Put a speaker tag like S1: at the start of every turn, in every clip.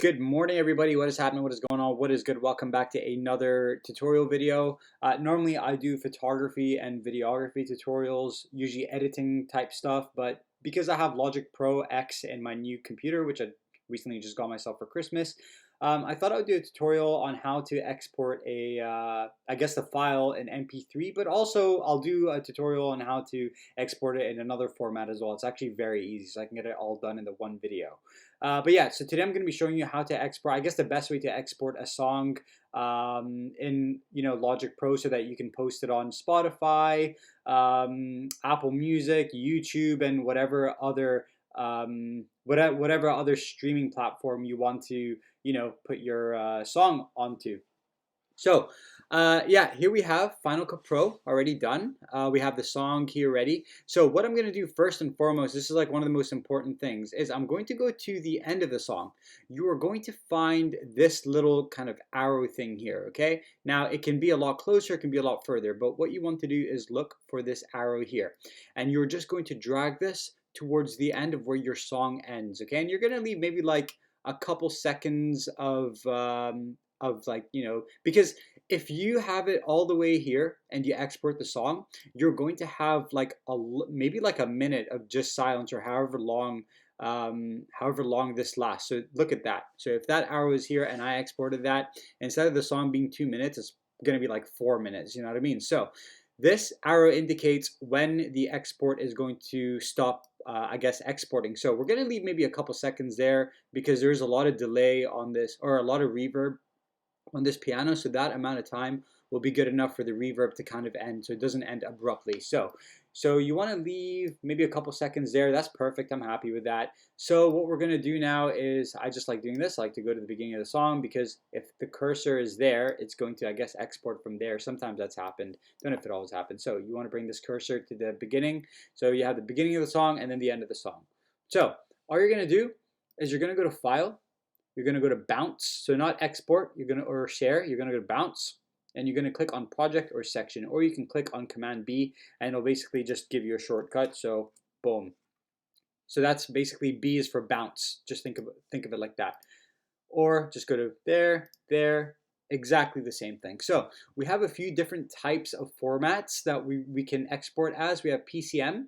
S1: Good morning, everybody. What is happening? What is going on? What is good? Welcome back to another tutorial video. Normally, I do photography and videography tutorials, usually editing type stuff, but because I have Logic Pro X in my new computer, which I recently just got myself for Christmas, I thought I would do a tutorial on how to export I guess the file in MP3, but also I'll do a tutorial on how to export it in another format as well. It's actually very easy, so I can get it all done in the one video. But yeah, so today I'm going to be showing you how to export, I guess the best way to export a song in Logic Pro so that you can post it on Spotify, Apple Music, YouTube, and whatever other streaming platform you want to put your song onto. So yeah, here we have Final Cut Pro already done. We have the song here ready. So what I'm going to do first and foremost, this is like one of the most important things, is I'm going to go to the end of the song. You are going to find this little kind of arrow thing here, okay? Now it can be a lot closer, it can be a lot further, but what you want to do is look for this arrow here. And you're just going to drag this towards the end of where your song ends, okay? And you're going to leave maybe like a couple seconds of like, because if you have it all the way here and you export the song, you're going to have like maybe like a minute of just silence, or however long this lasts. So look at that. So if that arrow is here and I exported that, instead of the song being 2 minutes, it's going to be like 4 minutes. You know what I mean? So this arrow indicates when the export is going to stop, I guess, exporting. So we're going to leave maybe a couple seconds there because there's a lot of delay on this, or a lot of reverb on this piano, so that amount of time will be good enough for the reverb to kind of end, so it doesn't end abruptly. So you want to leave maybe a couple seconds there. That's perfect. I'm happy with that. So what we're going to do now is, I just like doing this. I like to go to the beginning of the song, because if the cursor is there, it's going to, I guess, export from there. Sometimes that's happened. Don't know if it always happens. So you want to bring this cursor to the beginning. So you have the beginning of the song and then the end of the song. So all you're going to do is you're going to go to File. You're going to go to Bounce, so not Export, or Share. You're going to go to Bounce, and you're going to click on Project or Section, or you can click on Command B, and it'll basically just give you a shortcut. So boom. So that's basically B is for bounce. Just think of it like that. Or just go to there, exactly the same thing. So we have a few different types of formats that we can export as. We have PCM.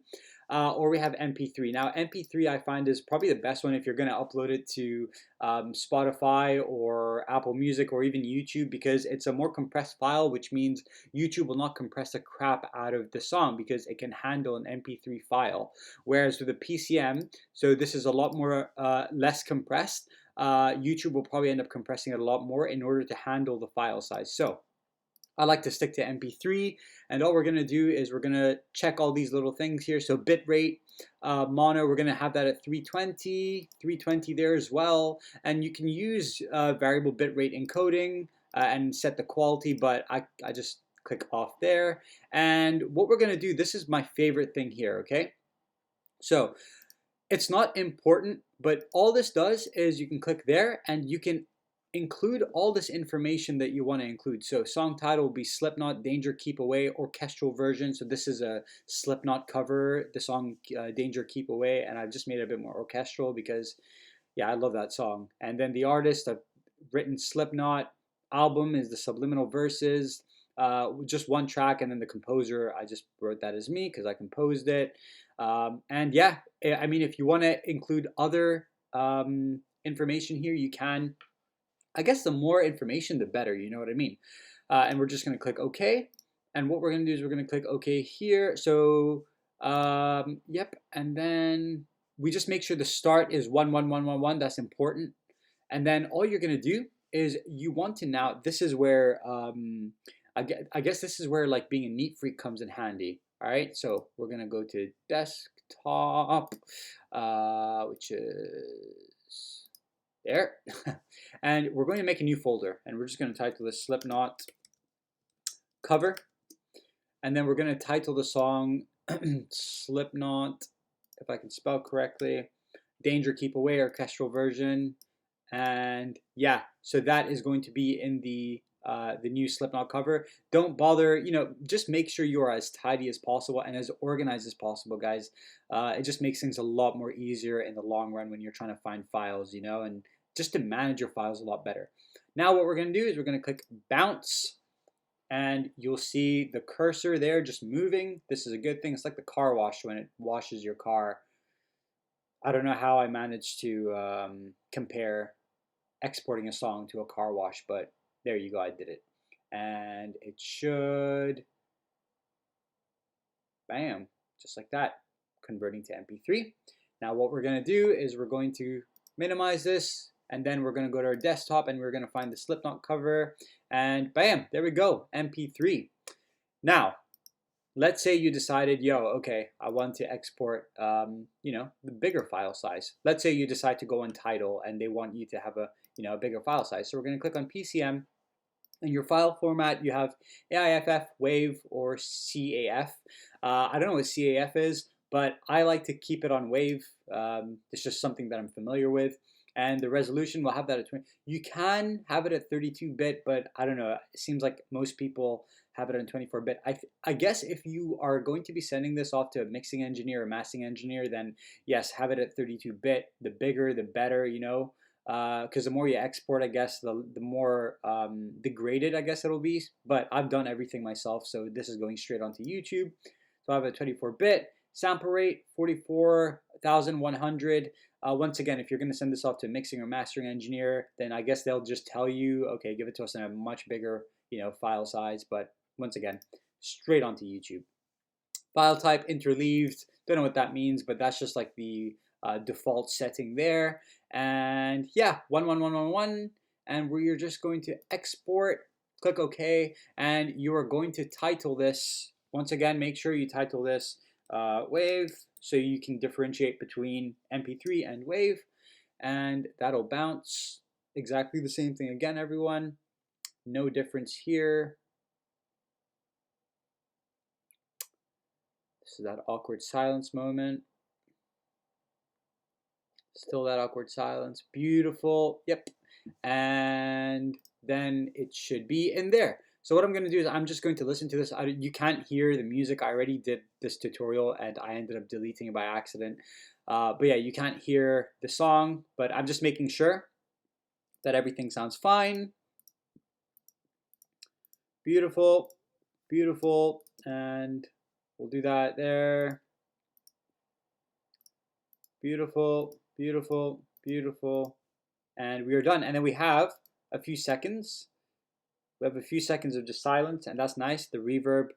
S1: Or we have MP3. Now, MP3 I find is probably the best one if you're going to upload it to Spotify or Apple Music or even YouTube, because it's a more compressed file, which means YouTube will not compress the crap out of the song because it can handle an MP3 file. Whereas with the PCM, so this is a lot more less compressed. YouTube will probably end up compressing it a lot more in order to handle the file size. So I like to stick to MP3, and all we're going to do is we're going to check all these little things here. So bitrate, mono, we're going to have that at 320 there as well. And you can use variable bitrate encoding and set the quality, but I just click off there. And what we're going to do, this is my favorite thing here, okay? So it's not important, but all this does is you can click there and you can include all this information that you want to include. So song title will be Slipknot, Danger Keep Away, orchestral version. So this is a Slipknot cover, the song Danger Keep Away, and I've just made it a bit more orchestral because, yeah, I love that song. And then the artist, I've written Slipknot. Album is the Subliminal Verses, just one track, and then the composer, I just wrote that as me because I composed it. And yeah, I mean, if you want to include other information here, you can. I guess the more information, the better, you know what I mean? And we're just going to click OK. And what we're going to do is we're going to click OK here. So, yep. And then we just make sure the start is 11111. That's important. And then all you're going to do is you want to now, this is where, I guess this is where like being a neat freak comes in handy. All right. So we're going to go to desktop, which is there. And we're going to make a new folder, and we're just going to title this Slipknot cover, and then we're going to title the song Slipknot, if I can spell correctly, Danger Keep Away, orchestral version. And yeah, so that is going to be in the new Slipknot cover. Don't bother, just make sure you are as tidy as possible and as organized as possible, guys. It just makes things a lot more easier in the long run when you're trying to find files, and just to manage your files a lot better. Now what we're going to do is we're going to click bounce, and you'll see the cursor there just moving. This is a good thing. It's like the car wash when it washes your car. I don't know how I managed to compare exporting a song to a car wash, but there you go, I did it. And it should, bam, just like that, converting to MP3. Now what we're going to do is we're going to minimize this, and then we're going to go to our desktop and we're going to find the Slipknot cover, and bam, there we go, MP3. Now, let's say you decided, okay, I want to export, the bigger file size. Let's say you decide to go on Tidal and they want you to have a bigger file size. So we're going to click on PCM. In your file format, you have AIFF, WAV, or CAF. I don't know what CAF is, but I like to keep it on WAV. It's just something that I'm familiar with. And the resolution, we'll have that at 20. You can have it at 32-bit, but I don't know. It seems like most people have it on 24-bit. I guess if you are going to be sending this off to a mixing engineer or mastering engineer, then yes, have it at 32-bit. The bigger, the better, because the more you export, I guess, the more degraded, I guess, it'll be. But I've done everything myself, so this is going straight onto YouTube. So I have a 24-bit. Sample rate, 44,100. Once again, if you're going to send this off to a mixing or mastering engineer, then I guess they'll just tell you, okay, give it to us in a much bigger, file size. But once again, straight onto YouTube. File type, interleaved. Don't know what that means, but that's just like the default setting there. And yeah, 11111. And we're just going to export. Click OK. And you are going to title this. Once again, make sure you title this WAV, so you can differentiate between MP3 and WAV, and that'll bounce. Exactly the same thing again, everyone. No difference here. This is that awkward silence moment. Still that awkward silence. Beautiful. Yep. And then it should be in there. So what I'm going to do is I'm just going to listen to this. You can't hear the music. I already did this tutorial and I ended up deleting it by accident. But yeah, you can't hear the song, but I'm just making sure that everything sounds fine. Beautiful, beautiful. And we'll do that there. Beautiful, beautiful, beautiful. And we are done. And then we have a few seconds. We have a few seconds of just silence, and that's nice. The reverb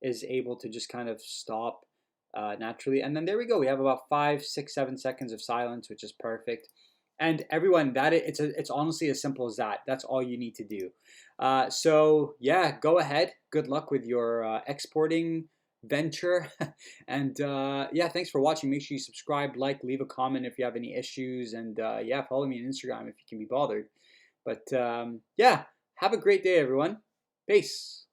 S1: is able to just kind of stop naturally. And then there we go. We have about 5, 6, 7 seconds of silence, which is perfect. And everyone, it's honestly as simple as that. That's all you need to do. So yeah, go ahead. Good luck with your exporting venture. And yeah, thanks for watching. Make sure you subscribe, like, leave a comment if you have any issues. And yeah, follow me on Instagram if you can be bothered. But yeah. Have a great day, everyone. Peace.